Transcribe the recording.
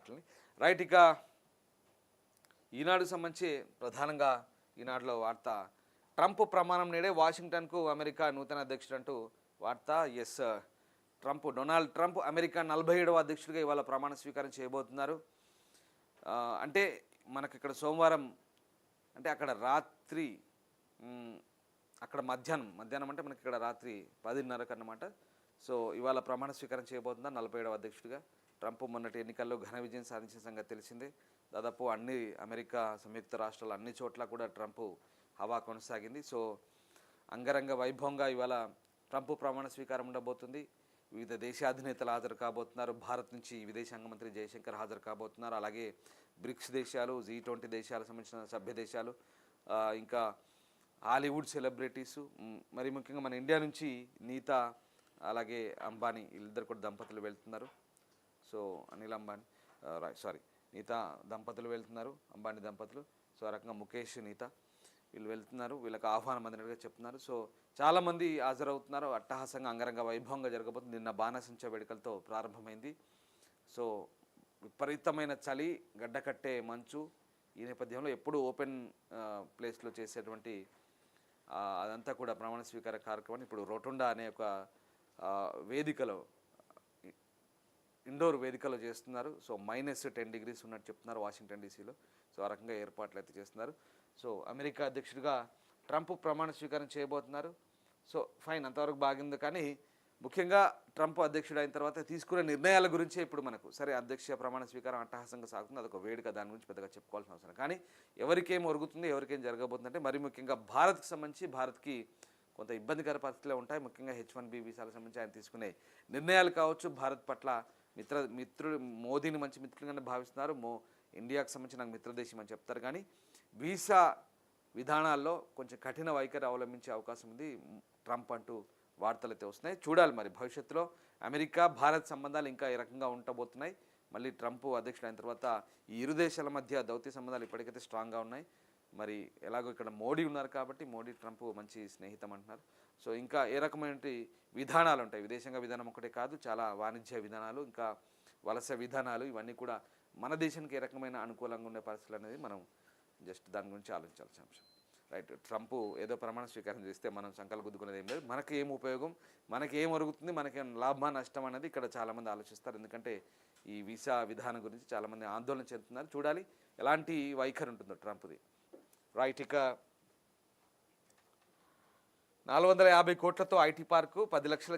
మాటల్ని. రైట్, ఇక ఈనాడు సంబంధించి ప్రధానంగా ఈనాడులో వార్త, ట్రంప్ ప్రమాణం నేడే వాషింగ్టన్కు అమెరికా నూతన అధ్యక్షుడు అంటూ వార్త. ఎస్, డొనాల్డ్ ట్రంప్ అమెరికా 47వ అధ్యక్షుడిగా ఇవాళ ప్రమాణ స్వీకారం చేయబోతున్నారు. అంటే మనకి ఇక్కడ సోమవారం, అంటే అక్కడ రాత్రి, అక్కడ మధ్యాహ్నం అంటే మనకి ఇక్కడ రాత్రి 10:30కు అన్నమాట. సో ఇవాళ ప్రమాణ స్వీకారం చేయబోతున్నారు 47వ అధ్యక్షుడిగా. ట్రంప్ మొన్నటి ఎన్నికల్లో ఘన విజయం సాధించిన సంగతి తెలిసిందే. దాదాపు అమెరికా సంయుక్త రాష్ట్రాలు అన్ని చోట్ల కూడా ట్రంప్ హవా కొనసాగింది. సో అంగరంగ వైభవంగా ఇవాళ ట్రంప్ ప్రమాణ స్వీకారం ఉండబోతుంది. వివిధ దేశాధినేతలు హాజరు కాబోతున్నారు. భారత్ నుంచి విదేశాంగ మంత్రి జయశంకర్ హాజరు కాబోతున్నారు. అలాగే బ్రిక్స్ దేశాలు, G20 దేశాలకు సంబంధించిన సభ్య దేశాలు, ఇంకా హాలీవుడ్ సెలబ్రిటీసు, మరి ముఖ్యంగా మన ఇండియా నుంచి నీతా, అలాగే అంబానీ, వీళ్ళిద్దరు కూడా దంపతులు వెళ్తున్నారు. సో అనిల్ అంబానీ, నీతా దంపతులు వెళ్తున్నారు, అంబానీ దంపతులు. సో ఆ రకంగా ముఖేష్, నీతా వీళ్ళు వెళ్తున్నారు. వీళ్ళకి ఆహ్వానం అందినట్టుగా చెప్తున్నారు. సో చాలామంది హాజరవుతున్నారు. అట్టహాసంగా అంగరంగ వైభవంగా జరగబోతుంది. నిన్న బాణసంచ వేడుకలతో ప్రారంభమైంది. సో విపరీతమైన చలి, గడ్డకట్టే మంచు, ఈ నేపథ్యంలో ఎప్పుడు ఓపెన్ ప్లేస్లో చేసేటువంటి అదంతా కూడా ప్రమాణ స్వీకార కార్యక్రమాన్ని ఇప్పుడు రోటుండా అనే ఒక వేదికలో, ఇండోర్ వేదికలో చేస్తున్నారు. సో -10 degrees ఉన్నట్టు చెప్తున్నారు వాషింగ్టన్ డీసీలో. సో ఆ రకంగా ఏర్పాట్లు అయితే చేస్తున్నారు. సో అమెరికా అధ్యక్షుడిగా ట్రంప్ ప్రమాణ స్వీకారం చేయబోతున్నారు. సో ఫైన్, అంతవరకు బాగుంది. కానీ ముఖ్యంగా ట్రంప్ అధ్యక్షుడు అయిన తర్వాత తీసుకునే నిర్ణయాల గురించే ఇప్పుడు మనకు, సరే అధ్యక్ష ప్రమాణ స్వీకారం అట్టహాసంగా సాగుతుంది, అదొక వేడుక, దాని గురించి పెద్దగా చెప్పుకోవాల్సిన అవసరం. కానీ ఎవరికేం ఒరుగుతుంది, ఎవరికేం జరగబోతుందంటే, మరి ముఖ్యంగా భారత్కి సంబంధించి భారత్కి కొంత ఇబ్బందికర పరిస్థితులు ఉంటాయి. ముఖ్యంగా H-1B వీసాలకు సంబంధించి ఆయన తీసుకునే నిర్ణయాలు కావచ్చు. భారత్ పట్ల మిత్రుడు మోదీని మంచి మిత్రులుగానే భావిస్తున్నారు. ఇండియాకు సంబంధించి నాకు మిత్రదేశం అని చెప్తారు. కానీ వీసా విధానాల్లో కొంచెం కఠిన వైఖరి అవలంబించే అవకాశం ఉంది ట్రంప్ అంటూ వార్తలు అయితే వస్తున్నాయి. చూడాలి మరి భవిష్యత్తులో అమెరికా భారత్ సంబంధాలు ఇంకా ఏ రకంగా ఉండబోతున్నాయి. మళ్ళీ ట్రంప్ అధ్యక్షుడు అయిన తర్వాత ఈ ఇరు దేశాల మధ్య దౌత్య సంబంధాలు ఇప్పటికైతే స్ట్రాంగ్గా ఉన్నాయి. మరి ఎలాగో ఇక్కడ మోడీ ఉన్నారు కాబట్టి మోడీ ట్రంప్ మంచి స్నేహితం అంటున్నారు. సో ఇంకా ఏ రకమైన విధానాలు ఉంటాయి, విదేశాంగ విధానం ఒకటే కాదు, చాలా వాణిజ్య విధానాలు, ఇంకా వలస విధానాలు, ఇవన్నీ కూడా మన దేశానికి ఏ రకమైన అనుకూలంగా ఉండే పరిస్థితులు అనేది మనం జస్ట్ దాని గురించి ఆలోచించాల్సిన అంశం. రైట్, ట్రంప్ ఏదో ప్రమాణ స్వీకారం చేస్తే మనం సంకల్ప గుద్దుకునేది ఏం లేదు. మనకి ఏం ఉపయోగం, మనకి ఏం ఒరుగుతుంది, మనకేం లాభమా నష్టం అనేది ఇక్కడ చాలామంది ఆలోచిస్తారు. ఎందుకంటే ఈ వీసా విధానం గురించి చాలామంది ఆందోళన చెందుతున్నారు. చూడాలి ఎలాంటి వైఖరి ఉంటుందో ట్రంప్ది. రైట్, ఇక 450 కోట్లతో ఐటీ పార్కు 10 లక్షల